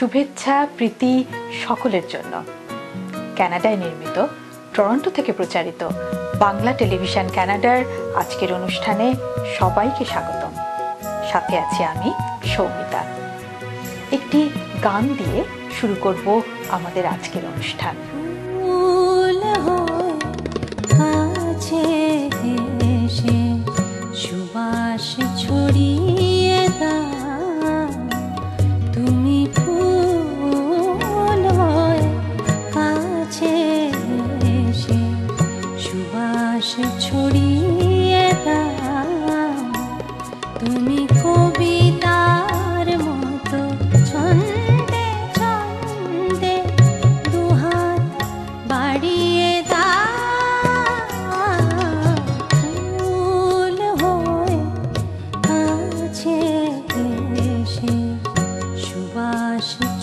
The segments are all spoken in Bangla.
শুভেচ্ছা প্রীতি সকলের জন্য। কানাডায় নির্মিত, টরন্টো থেকে প্রচারিত বাংলা টেলিভিশন কানাডার আজকের অনুষ্ঠানে সবাইকে স্বাগতম। সাথে আছি আমি সৌমিতা। একটি গান দিয়ে শুরু করব আমাদের আজকের অনুষ্ঠান। সুবাস ছড়িয়ে দাও, তুমি ফুল হয়ে কাছে এসে সুবাস ছড়িয়ে দাও, তুমি কবিতার মতো ছন্দে ছন্দে দুহাত বাড়িয়ে দাও,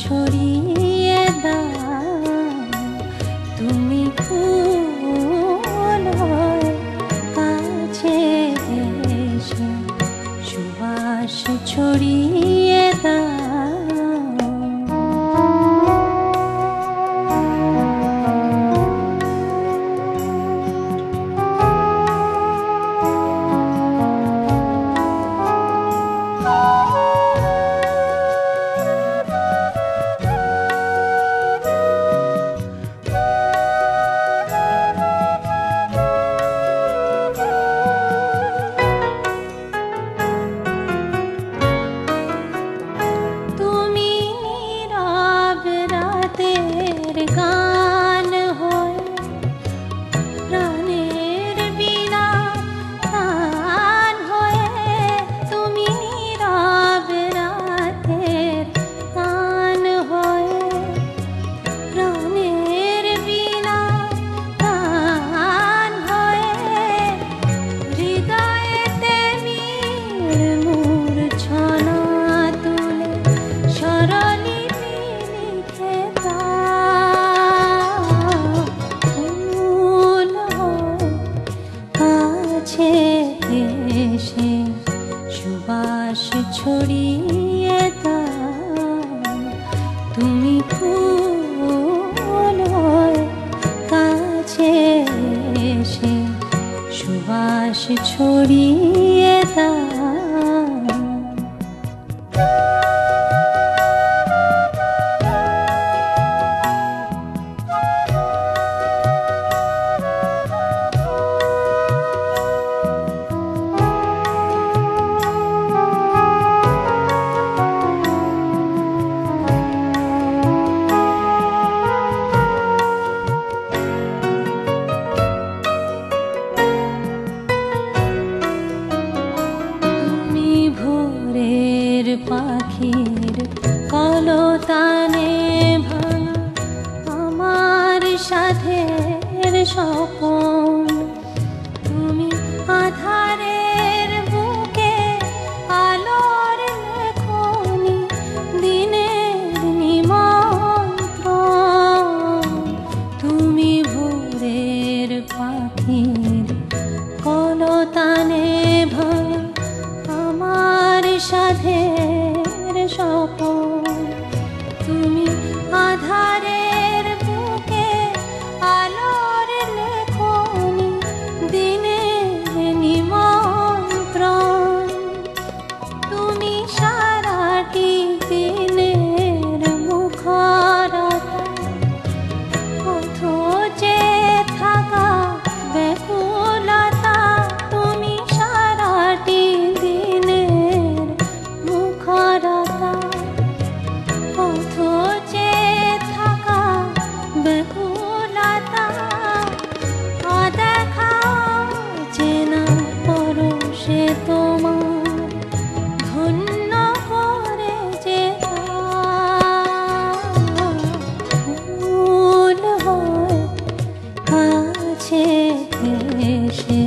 ছড়িয়ে দাও, তুমি ফুল হয়ে কাছে এসে সুবাস ছড়িয়ে দাও। ছড়িয়ে দাও, তুমি ফুল হয়ে কাছে এসে সুবাস ছড়িয়ে দাও। পাখির কলতানে ভাঙা আমার সাথের স্বপন, তুমি আধারের বুকে আলোর লেখনি দিনের নিমন্ত্রণ, তুমি ভোরের পাখির কলতানে ভাঙা আমার সাধের স্বপন, তুমি আধারের বুকে আলোর লেখনি দিনের নিমন্ত্রণ, তুমি সারাটি দিনের মুখরতা পথ যে থাকা ব্যাকুলতা, তুমি সারাটি দিনের মুখরতা পথ যে থাকা ব্যাকুলতা, অদেখা চেনা পরশে তোমার ধন্য করে যে ফুল হয় কাছে এসে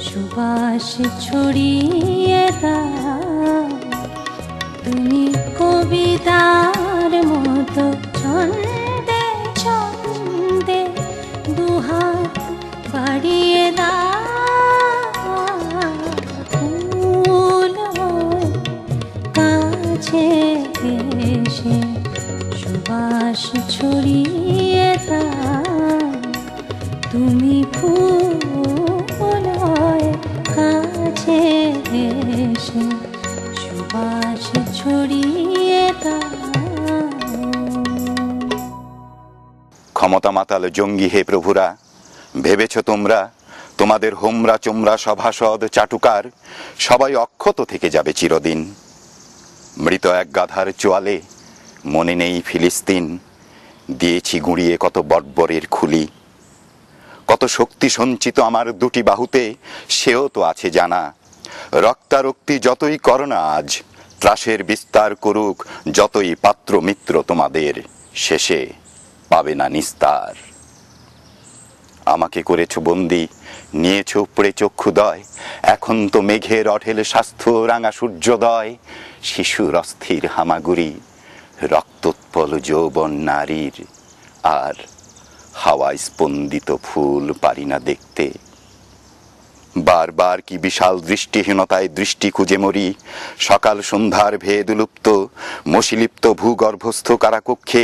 সুবাস ছড়িয়ে দাও, তুমি কবিতার মতো ছন্দে ছন্দে দুহাত বাড়িয়ে দাও, ফুল হয়ে কাছে এসে সুবাস ছড়িয়ে দাও তুমি ফুল হয়ে কাছে এসে সুবাস ছড়িয়ে দাও। ক্ষমতা মাতাল জঙ্গি হে প্রভুরা, ভেবেছ তোমরা তোমাদের হোমরা চোমরা সভাসদ চাটুকার সবাই অক্ষত থেকে যাবে চিরদিন। মৃত এক গাধার চোয়ালে মনে নেই ফিলিস্তিন, দিয়েছি গুঁড়িয়ে কত বর্বরের খুলি। কত শক্তি সঞ্চিত আমার দুটি বাহুতে সেও তো আছে জানা। রক্তারক্তি যতই করো না আজ, ত্রাসের বিস্তার করুক যতই পাত্র মিত্র তোমাদের, শেষে পাবে না নিস্তার। আমাকে করেছ বন্দি, নিয়েছ উপড়ে চক্ষুদয়, এখন তো মেঘের অঢেল স্বাস্থ্য রাঙা সূর্যোদয়। শিশুর অস্থির হামাগুড়ি, রক্তোৎপল যৌবন নারীর, আর হাওয়ায় স্পন্দিত ফুল পারি না দেখতে। বারবার কি বিশাল দৃষ্টিহীনতায় দৃষ্টি খুঁজে মরি, সকাল সন্ধ্যার ভেদ লুপ্ত মশিলিপ্ত ভূগর্ভস্থ কারাকক্ষে।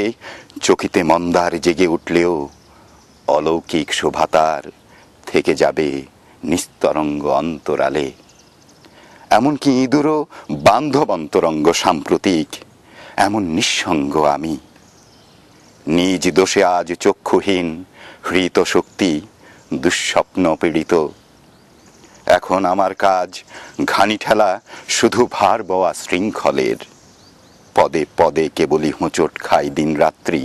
চকিতে মন্দার জেগে উঠলেও অলৌকিক শোভাতার থেকে যাবে নিস্তরঙ্গ অন্তরালে। এমনকি ইঁদুরও বান্ধব অন্তরঙ্গ সাম্প্রতিক, এমন নিঃসঙ্গ আমি। নিজ দোষে আজ চক্ষুহীন, হৃত শক্তি দুঃস্বপ্ন পীড়িত। এখন আমার কাজ ঘানি ঠেলা শুধু ভার বওয়া শৃঙ্খলের। পদে পদে কেবলই হোঁচট খাই দিন রাত্রি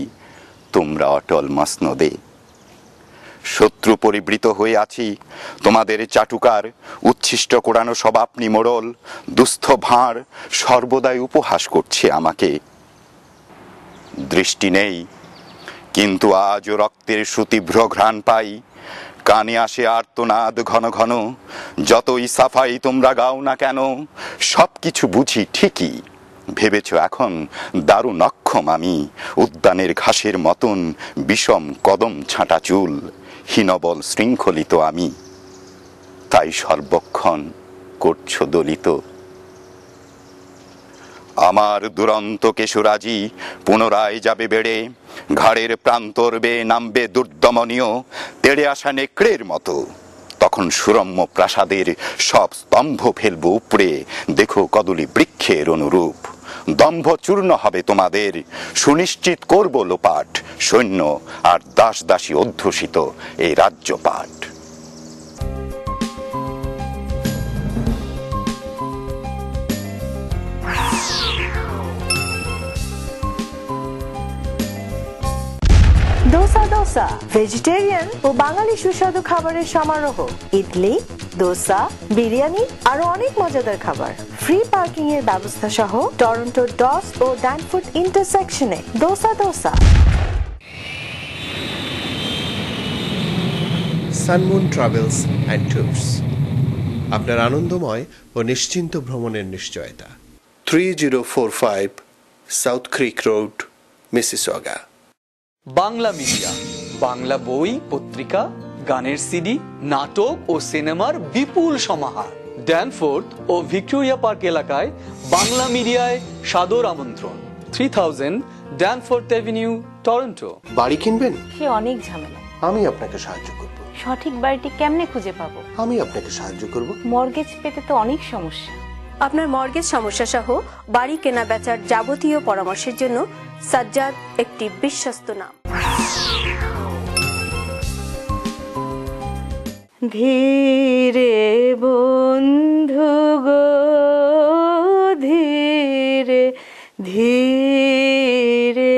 তোমরা অটল মসনদে। শত্রু পরিবৃত হয়ে আছি তোমাদের চাটুকার উচ্ছিষ্ট কোড়ানো সব আপনি মোড়ল। দুস্থ ভাঁড় সর্বদাই উপহাস করছে আমাকে। দৃষ্টি নেই কিন্তু আজও রক্তের সুতীব্র ঘ্রাণ পাই। কানে আসে আর্তনাদ ঘন ঘন, যতই সাফাই তোমরা গাও না কেন। সবকিছু বুঝি ঠিকই, ভেবেছ এখন দারুণ অক্ষম আমি। উদ্যানের ঘাসের মতন বিষম কদম ছাঁটা চুল, হীনবল শৃঙ্খলিত আমি, তাই সর্বক্ষণ করছ দলিত। আমার দুরন্ত কেশুরাজি পুনরায় যাবে বেড়ে, ঘাড়ের প্রান্তর বেয়ে নামবে দুর্দমনীয় তেড়ে আসা নেকড়ের মতো। তখন সুরম্য প্রাসাদের সব স্তম্ভ ফেলব উপড়ে, দেখো কদলি বৃক্ষের অনুরূপ। দম্ভ চূর্ণ হবে তোমাদের, সুনিশ্চিত করব লোপাট সৈন্য আর দাস দাসী অধ্যুষিত এই রাজ্যপাট। দোসা দোসা ভেজিটেরিয়ান ও বাঙালি সুস্বাদু খাবারের সমারোহ। ইডলি, দোসা, বিরিয়ানি আরো অনেক মজাদার খাবার। ফ্রি পার্কিং এর ব্যবস্থা সহ টরন্টো ডস ও ড্যানফোর্ড ইন্টারসেকশনে Dosa Dosa. Sunmoon travels and tours, আপনার আনন্দময় ও নিশ্চিন্ত ভ্রমণের নিশ্চয়তা। 3045 South Creek Road, Mississauga. Bangla media, Bangla বই, পত্রিকা, গানের সিডি, নাটক ও সিনেমার বিপুল সমাহার। ড্যানফোর্থ ও ভিক্টোরিয়া পার্ক এলাকায় বাংলা মিডিয়ায় সাদর আমন্ত্রণ। 3000 ড্যানফোর্থ অ্যাভিনিউ, টরন্টো। বাড়ি কিনবেন? সে অনেক ঝামেলা। আমি আপনাকে সাহায্য করব। সঠিক বাড়িটি কেমনে খুঁজে পাবো? আমি আপনাকে সাহায্য করব। মর্গেজ পেতে তো অনেক সমস্যা। আপনার মর্গেজ সমস্যা সহ বাড়ি কেনা বেচার যাবতীয় পরামর্শের জন্য সাজ্জাদ একটি বিশ্বস্ত নাম। ধীরে বন্ধু গো ধীরে ধীরে,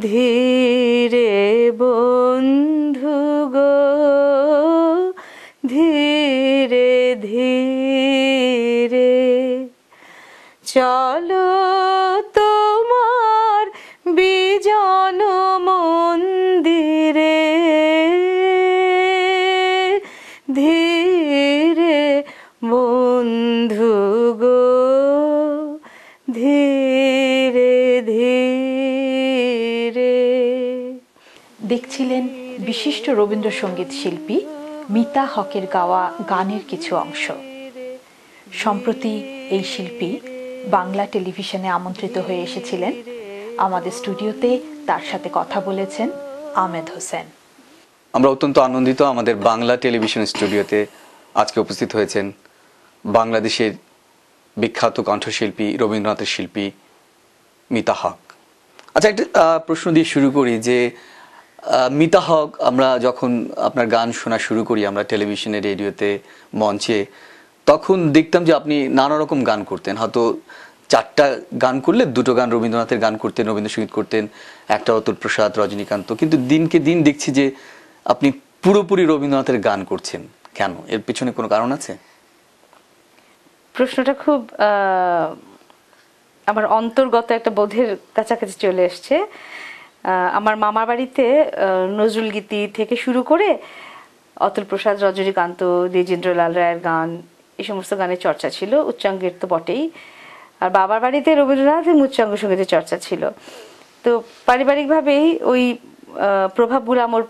ধীরে বন্ধু গো ধীরে ধীরে, চলো তোমার বিজন মন্দিরে ধীরে বন্ধু গো ধীরে ধীরে। দেখছিলেন বিশিষ্ট রবীন্দ্রসঙ্গীত শিল্পী মিতা হকের গাওয়া গানের কিছু অংশ। সম্প্রতি এই শিল্পী বাংলা টেলিভিশনে আমন্ত্রিত হয়ে এসেছিলেন আমাদের স্টুডিওতে তার সাথে কথা বলেছেন আহমেদ হোসেন। আমরা অত্যন্ত আনন্দিত আমাদের বাংলা টেলিভিশন স্টুডিওতে আজকে উপস্থিত হয়েছেন বাংলাদেশের বিখ্যাত কণ্ঠশিল্পী, রবীন্দ্রনাথের শিল্পী মিতা হক। আচ্ছা, একটা প্রশ্ন দিয়ে শুরু করি যে মিতা হক, আমরা যখন আপনার গান শোনা শুরু করি আমরা টেলিভিশনে, রেডিওতে, মঞ্চে, তখন দেখতাম যে আপনি নানা রকম গান করতেন। হয়তো 4টা গান করলে 2টো গান রবীন্দ্রনাথের গান করতেন, রবীন্দ্রসঙ্গীত করতেন, একটা অতুল প্রসাদ, রজনীকান্ত। কিন্তু দিনকে দিন দেখছি যে আপনি পুরোপুরি রবীন্দ্রনাথের গান করছেন। কেন? এর পিছনে কোনো কারণ আছে? প্রশ্নটা খুব আমার অন্তর্গত একটা বোধের কাছাকাছি চলে এসছে। আমার মামার বাড়িতে নজরুল গীতি থেকে শুরু করে অতুল প্রসাদ, রজনীকান্ত, দ্বিজেন্দ্রলাল রায়ের গান, এই সমস্ত গানের চর্চা ছিল, উচ্চাঙ্গের তো বটেই। আর বাবার বাড়িতে রবীন্দ্রনাথ এবং উচ্চাঙ্গ সঙ্গীতের চর্চা ছিল। তো পারিবারিকভাবেই ওই প্রভাবগুলো আমার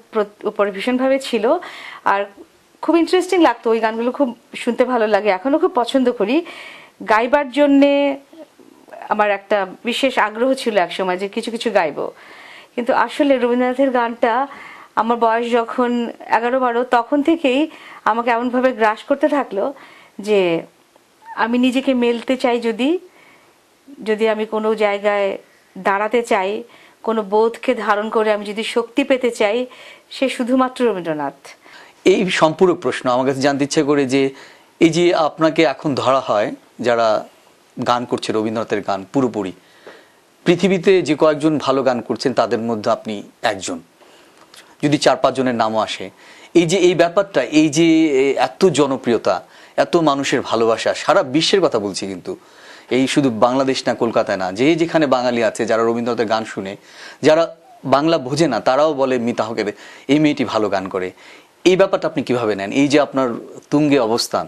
উপরে ভীষণভাবে ছিল। আর খুব ইন্টারেস্টিং লাগতো, ওই গানগুলো খুব শুনতে ভালো লাগে, এখনো খুব পছন্দ করি। গাইবার জন্যে আমার একটা বিশেষ আগ্রহ ছিল একসময় যে কিছু কিছু গাইবো। কিন্তু আসলে রবীন্দ্রনাথের গানটা আমার বয়স যখন 11-12, তখন থেকেই আমাকে এমনভাবে গ্রাস করতে থাকলো যে আমি নিজেকে মেলতে চাই, যদি আমি কোনো জায়গায় দাঁড়াতে চাই, কোনো বোধকে ধারণ করে আমি যদি শক্তি পেতে চাই, সে শুধুমাত্র রবীন্দ্রনাথ। এই সম্পূরক প্রশ্ন আমার কাছে জানতে ইচ্ছে করে যে এই যে আপনাকে এখন ধরা হয় যারা গান করছে রবীন্দ্রনাথের গান পুরোপুরি, পৃথিবীতে যে কয়েকজন ভালো গান করছেন তাদের মধ্যে আপনি একজন, যদি 4-5 জনের নামও আসে, এই যে এই ব্যাপারটা, এই যে এত জনপ্রিয়তা, এত মানুষের ভালোবাসা, সারা বিশ্বের কথা বলছি, কিন্তু এই শুধু বাংলাদেশ না, কলকাতায় না, যে যেখানে বাঙালি আছে যারা রবীন্দ্রনাথের গান শুনে, যারা বাংলা বোঝে না তারাও বলে মিতা হকের এই মেয়েটি ভালো গান করে। এই ব্যাপারটা আপনি কিভাবে নেন, এই যে আপনার তুঙ্গে অবস্থান?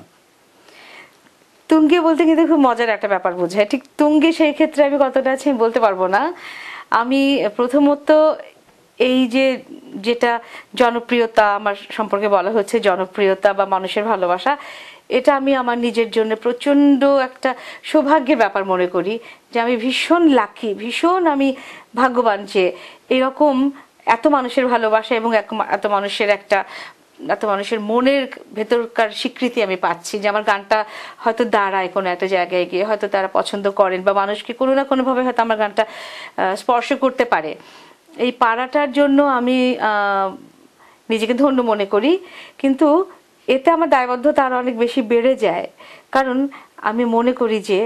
তুঙ্গে বলতে কিন্তু খুব মজার একটা ব্যাপার বোঝায়। ঠিক তুঙ্গে সেই ক্ষেত্রে আমি কতটা আছি আমি বলতে পারবো না। আমি প্রথমত এই যে যেটা জনপ্রিয়তা আমার সম্পর্কে বলা হচ্ছে, জনপ্রিয়তা বা মানুষের ভালোবাসা, এটা আমি আমার নিজের জন্য প্রচন্ড একটা সৌভাগ্যের ব্যাপার মনে করি যে আমি ভীষণ লাকি, ভীষণ আমি ভাগ্যবান যে এরকম এত মানুষের ভালোবাসা এবং এত মানুষের মনের ভেতরকার স্বীকৃতি আমি পাচ্ছি, যে আমার গানটা হয়তো দাঁড়ায় কোনো একটা জায়গায় গিয়ে, হয়তো তারা পছন্দ করেন বা মানুষকে কোনো না কোনোভাবে হয়তো আমার গানটা স্পর্শ করতে পারে। এই পাড়াটার জন্য আমি নিজেকে ধন্য মনে করি। কিন্তু এতে আমার দায়বদ্ধতা আরো অনেক বেশি বেড়ে যায়, কারণ আমি মনে করি যে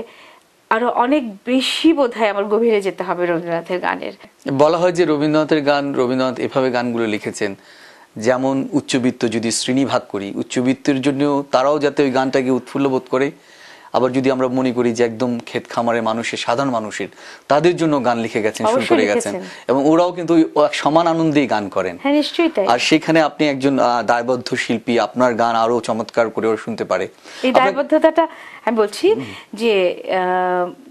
আরো অনেক বেশি বোধহয় আমার গভীরে যেতে হবে রবীন্দ্রনাথের গানের। বলা হয় যে রবীন্দ্রনাথের গান, রবীন্দ্রনাথ এভাবে গানগুলো লিখেছেন, যেমন উচ্চবিত্ত যদি শ্রেণী ভাগ করি, উচ্চবিত্তের জন্য তারাও যাতে ওই গানটাকে উৎফুল্ল বোধ করে, আবার যদি আমরা মনে করি যে একদম ক্ষেত খামারের মানুষের, সাধারণ মানুষের, তাদের জন্য গান লিখে গেছেন, শুরু করে গেছেন, এবং ওরাও কিন্তু সমান আনন্দেই গান করেন। হ্যাঁ, নিশ্চয়ই তাই। আর সেখানে আপনি একজন দায়বদ্ধ শিল্পী, আপনার গান আরো চমৎকার করে ওরা শুনতে পারে। এই দায়বদ্ধতাটা আমি বলছি যে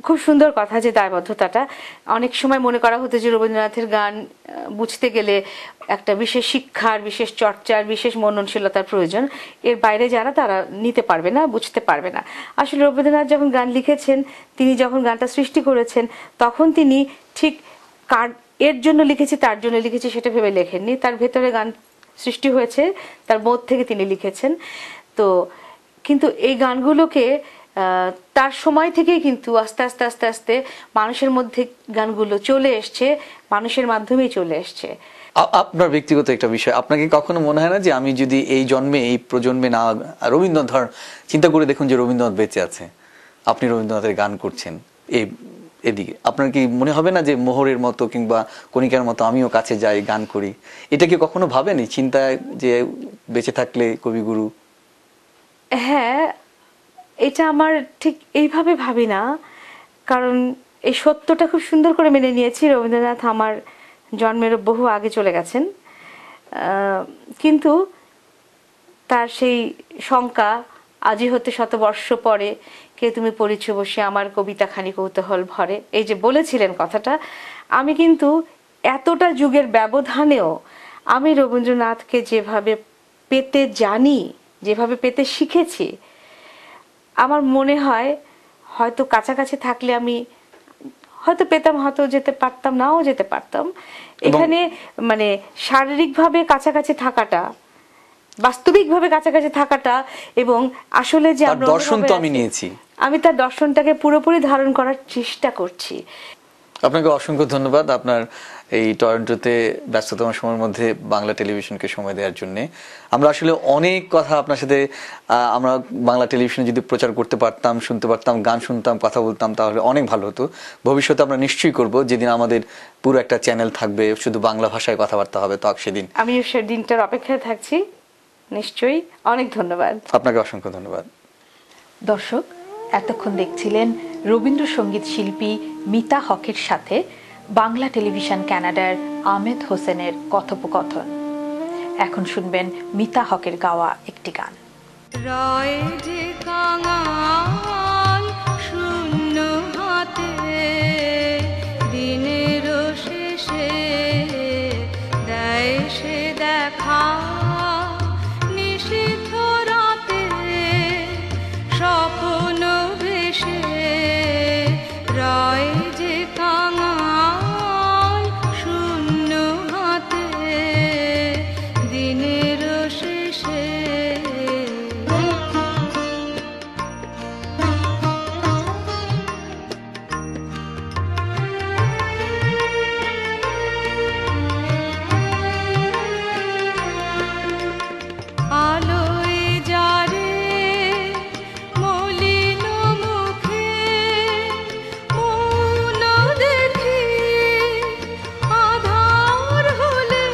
খুব সুন্দর কথা, যে দায়বদ্ধতাটা অনেক সময় মনে করা হতো যে রবীন্দ্রনাথের গান বুঝতে গেলে একটা বিশেষ শিক্ষার, বিশেষ চর্চার, বিশেষ মননশীলতার প্রয়োজন, এর বাইরে যারা তারা নিতে পারবে না, বুঝতে পারবে না। আসলে রবীন্দ্রনাথ যখন গান লিখেছেন, তিনি যখন গানটা সৃষ্টি করেছেন, তখন তিনি ঠিক এর জন্য লিখেছি, তার জন্য লিখেছি সেটা ভেবে লেখেননি। তার ভেতরে গান সৃষ্টি হয়েছে, তার বোধ থেকে তিনি লিখেছেন। তো কিন্তু এই গানগুলোকে তার সময় থেকেই কিন্তু আস্তে আস্তে আস্তে আস্তে মানুষের মধ্যে গানগুলো চলে এসছে, মানুষের মাধ্যমেই চলে এসছে। আপনার ব্যক্তিগত একটা বিষয়, আপনাকে কখনো মনে হয় না যে আমি যদি এই জন্মে, এই প্রজন্মে না রবীন্দ্রনাথ, ধর চিন্তা করে দেখুন যে রবীন্দ্রনাথ বেঁচে আছে, আপনি রবীন্দ্রনাথের গান করছেন, এদিকে আপনার কি মনে হবে না যে মোহরের মতো কিংবা কণিকার মতো আমিও কাছে যাই, গান করি? এটা কি কখনো ভাবেনি চিন্তায় যে বেঁচে থাকলে কবিগুরু? হ্যাঁ, এটা আমার ঠিক এইভাবে ভাবি না, কারণ এই সত্যটা খুব সুন্দর করে মেনে নিয়েছি। রবীন্দ্রনাথ আমার জন্মের বহু আগে চলে গেছেন, কিন্তু তার সেই শঙ্কা আজি হতে 100 বর্ষ পরে কে তুমি পড়িছ বসে আমার কবিতা খানি কৌতূহল ভরে, এই যে বলেছিলেন কথাটা, আমি কিন্তু এতটা যুগের ব্যবধানেও আমি রবীন্দ্রনাথকে যেভাবে পেতে জানি, যেভাবে পেতে শিখেছি, আমার মনে হয় হয়তো কাছাকাছি থাকলে আমি হয়তো পেতাম, হয়তো যেতে পারতাম, নাও যেতে পারতাম। এখানে মানে শারীরিকভাবে কাছাকাছি থাকাটা, বাস্তবিকভাবে কাছাকাছি থাকাটা এবং আসলে যে আমরা দর্শন তো আমি নিয়েছি, আমি তার দর্শনটাকে পুরোপুরি ধারণ করার চেষ্টা করছি। আপনাকে অসংখ্য ধন্যবাদ আপনার এই টরন্টোতে ব্যস্ততম সময়ের মধ্যে বাংলা টেলিভিশনকে সময় দেওয়ার জন্য। আমরা আসলে অনেক কথা আপনার সাথে, আমরা বাংলা টেলিভিশনে যদি প্রচার করতে পারতাম, শুনতে পারতাম, গান শুনতাম, কথা বলতাম, তাহলে অনেক ভালো হতো। ভবিষ্যতে আমরা নিশ্চয়ই করব, যেদিন আমাদের পুরো একটা চ্যানেল থাকবে, শুধু বাংলা ভাষায় কথাবার্তা হবে, তো সেদিন আমিও সে দিনটার অপেক্ষায় থাকছি। নিশ্চয়ই। অনেক ধন্যবাদ। আপনাকে অসংখ্য ধন্যবাদ। দর্শক, এতক্ষণ দেখছিলেন রবীন্দ্রসঙ্গীত শিল্পী মিতা হকের সাথে বাংলা টেলিভিশন কানাডার আহমেদ হোসেনের কথোপকথন। এখন শুনবেন মিতা হকের গাওয়া একটি গান। রয় যে কাঙাল শূন্য হাতে, দিনের শেষে দেয় সে দেখা, নিশীথ রাতে স্বপ্ন ভেসে। রয় যে কাঙাল শূন্য হাতে, দিনের শেষে। আলোয় যারে মলিন মুখে মৌন দেখি, আধার হলে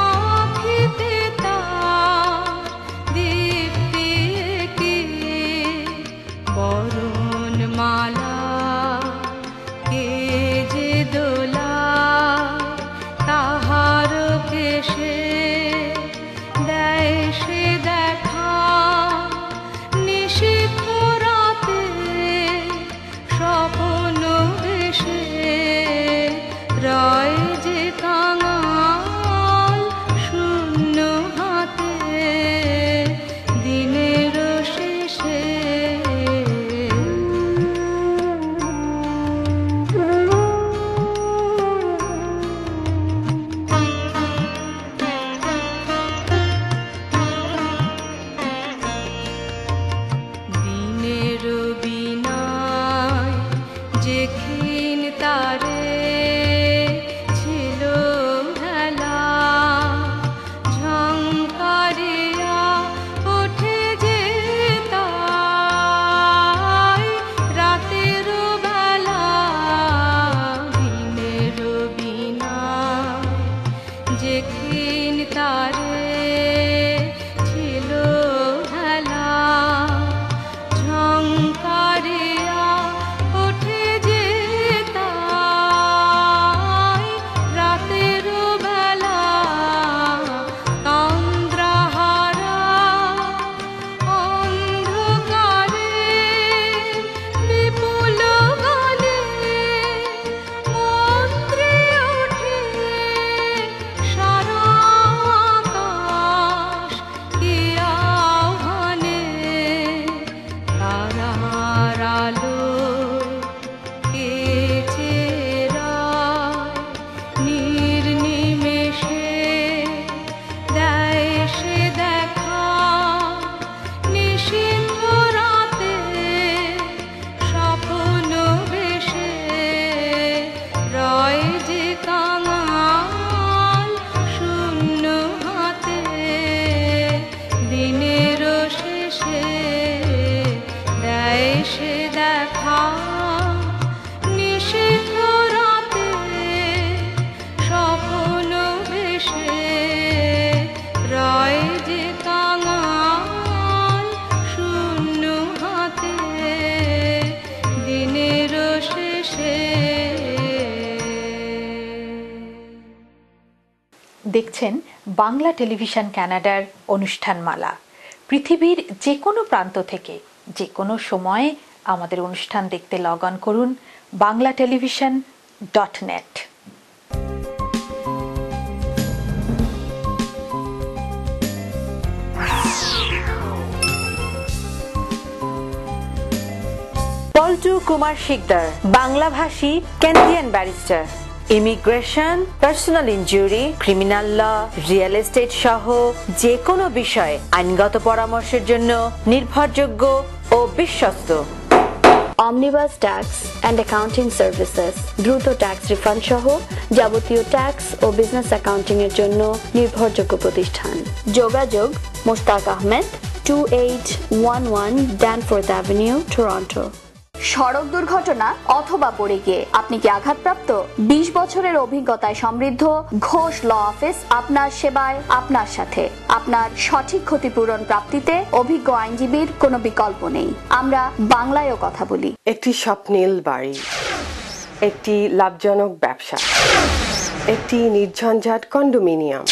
আঁখিতে তার দীপ্তি কি, বরণ মালা কে যে দোলা তাহার কেশে, দেয় সে দেখা, নিশীথ রাতে স্বপ্ন ভেসে। রয় যে কাঙাল শূন্য হাতে, দিনের শেষে। দিনের বিনায় যে ক্ষীণ তারে ছিল হেলা, ঝংকারিয়া ওঠে যে তাই রাতের বেলা। দিনের বিনায় যে ক্ষীণ তারে ছিল হেলা, ঝংকারিয়া ওঠে যে তাই রাতের বেলা। তন্দ্রাহারা অন্ধকারে বিপুল গানে মন্ত্রে ওঠে সারা আকাশ, কি আহ্বানে তারার আলো কে চেরায়, নির্নিমেষে দেয় সে দেখা, নিশীথ রাতে স্বপ্ন ভেসে। রয় যে কাঙাল শূন্য হাতে, দিনের শেষে দেয় সে দেখা, নিশীথ রাতে স্বপ্ন ভেসে। রয় যে কাঙাল শূন্য হাতে, দিনের শেষে। দেখছেন বাংলা টেলিভিশন কানাডার অনুষ্ঠানমালা। পৃথিবীর যে কোনো প্রান্ত থেকে যে কোনো সময়ে আমাদের অনুষ্ঠান দেখতে লগ অন করুন banglatelevision.net। পল মন্টু কুমার শিকদার, বাংলাভাষী Canadian barrister. Immigration, personal injury, criminal law, real estate সহ যে কোনো বিষয়ে আইনগত পরামর্শের জন্য নির্ভরযোগ্য ও বিশ্বস্ত। Omnibus tax and accounting services, দ্রুত ট্যাক্স রিফান্ড সহ যাবতীয় ট্যাক্স ও বিজনেস অ্যাকাউন্টিং এর জন্য নির্ভরযোগ্য প্রতিষ্ঠান। যোগাযোগ Mushtaq Ahmed, 2811 Danforth avenue, Toronto. সড়ক দুর্ঘটনা অথবা পড়ে গিয়ে আপনি কি আঘাতপ্রাপ্ত? 20 বছরের অভিজ্ঞতায় সমৃদ্ধ ঘোষ ল অফিস আপনার সেবায়, আপনার সাথে। আপনার সঠিক ক্ষতিপূরণ প্রাপ্তিতে অভিজ্ঞ আইনজীবীর কোনো বিকল্প নেই। আমরা বাংলায়ও কথা বলি। একটি স্বপ্নিল বাড়ি, একটি লাভজনক ব্যবসা, একটি নির্ঝঞ্ঝাট কন্ডোমিনিয়াম।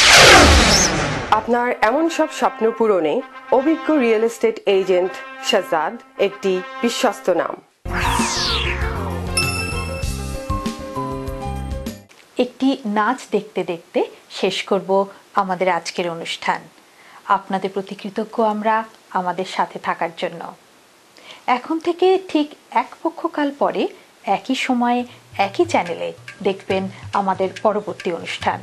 আপনার এমন সব স্বপ্ন পূরণে অভিজ্ঞ রিয়েল এস্টেট এজেন্ট শাহজাদ একটি বিশ্বস্ত নাম। একটি নাচ দেখতে দেখতে শেষ করব আমাদের আজকের অনুষ্ঠান। আপনাদের প্রতি কৃতজ্ঞ আমরা আমাদের সাথে থাকার জন্য। এখন থেকে ঠিক এক পক্ষকাল পরে একই সময়ে একই চ্যানেলে দেখবেন আমাদের পরবর্তী অনুষ্ঠান।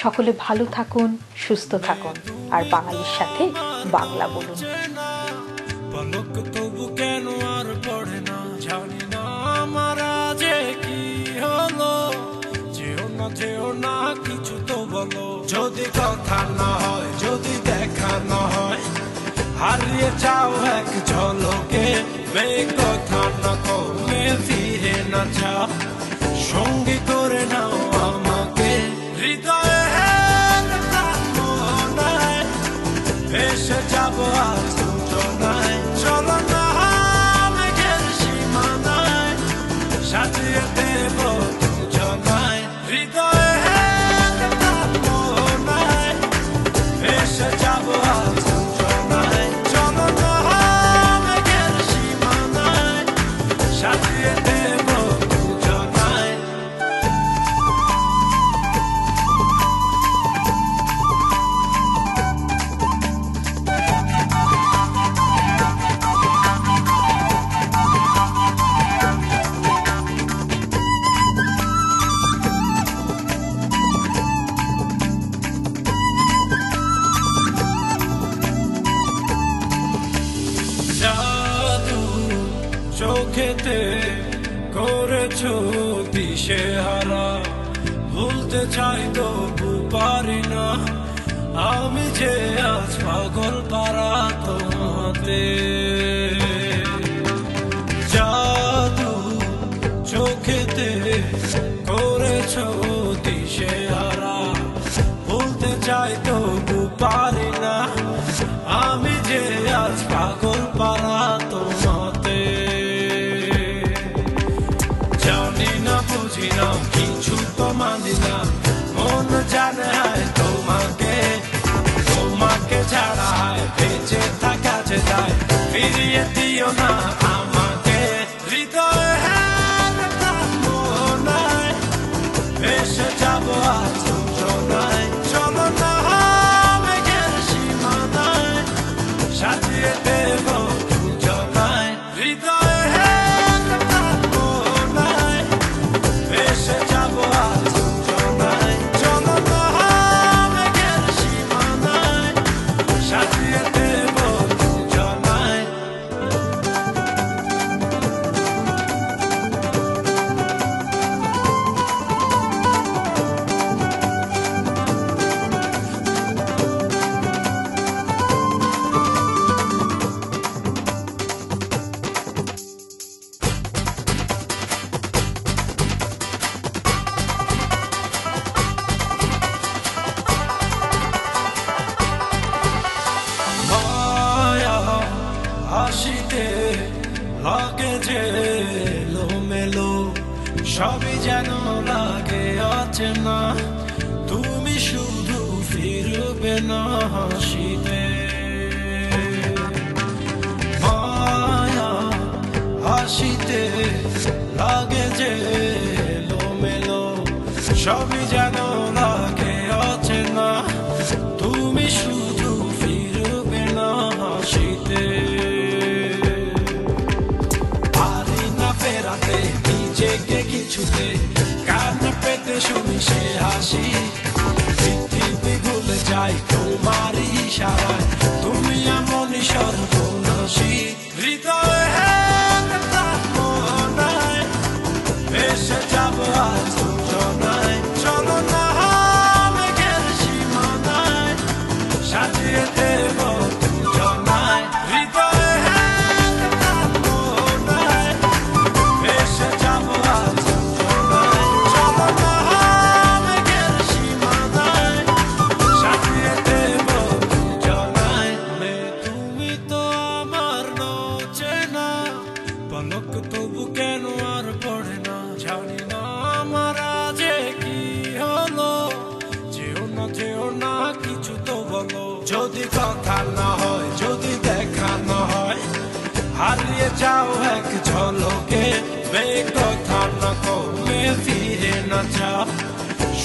সকলে ভালো থাকুন, সুস্থ থাকুন, আর বাঙালির সাথে বাংলা বলুন। পলক তবু কেন আর পড়ে না, জানি না আমার যে কি হলো। যেও না কিছু তো বলো, যদি কথা না হয়, যদি দেখা না হয়, হারিয়ে যাও এক ঝলকে। মেয়ে কথা না কমে ফিরে না যাও, সঙ্গী করে নাও আমাকে। হৃদয়ে এসে যাবো আজ দুজনায়, চলো না মেঘের সীমানায়, সাজিয়ে দেব দুজনায়। হৃদয়ে এসে যাবো আজ দুজনায়, চলো না মেঘের সীমানায়, সাজিয়ে দেব দুজনায়। চোখেতে করেছো দিশেহারা, ভুলতে চাই তবু পারি না, আমি যে আজ পাগল পারা তোমাতে। জাদু চোখেতে করেছো দিশেহারা, ভুলতে চাই তবু পারি না, আমি যে আজ পাগল পারা তোমাতে। জানি না বুঝি না কিছু তো মানি না, মন জানে তোমাকে, তোমাকে ছাড়া বেঁচে থাকা যে যায়, ফিরিয়ে দিও না আমাকে। হৃদয়ে মনায় এসে যাবো আজ দুজনায়, চলো না মেঘের সীমানায়, সাজিয়ে দেব দুজনায়। হৃদয়ে মনায় এসে যাবো আজ দুজনায়, চলো না মেঘের সীমানায়, সাজিয়ে দেব দুজনায়। হাসিতে লাগে যে এলোমেলো, সবই যেন লাগে অচেনা, তুমি শুধু ফিরবে না হাসিতে। মায়া হাসিতে লাগে যে এলোমেলো, সবই যেন লাগে অচেনা, তুমি শুধু ফিরবে না হাসিতে। পারি কিছুতে কান পেতে শুনি সে হাসি পৃথিবী ভুলে যাই তোমার ইশারায় তুমি এমনই সর্বনাশী হৃদয়ে মোহনায় ভেসে যাব আজ জনায় চলো না মেঘের সীমানায় সাজিয়ে দেব জনায় হৃদয়ে মোহনায় ভেসে যাব আজ জনায় চলো না মেঘের সীমানায় সাজিয়ে দেব জনায় তুমি তো আমার নচেনা পলক তবু কেন আর পড়ে না জানি না আমার আজে কি হলো যেও না কিছু তো বলো যদি কথা না হয় যদি দেখা না হয় হারিয়ে যাও এক ঝলকে কথা না কমে ফিরে না যাও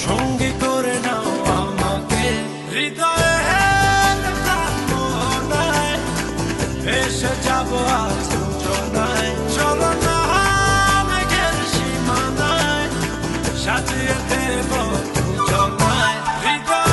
সঙ্গী করে নাও আমাকে হৃদয়ে মোহনায় ভেসে যাব আজ জনায় চলো না মেঘের সীমানায় সাজিয়ে দেব জনায় হৃদয়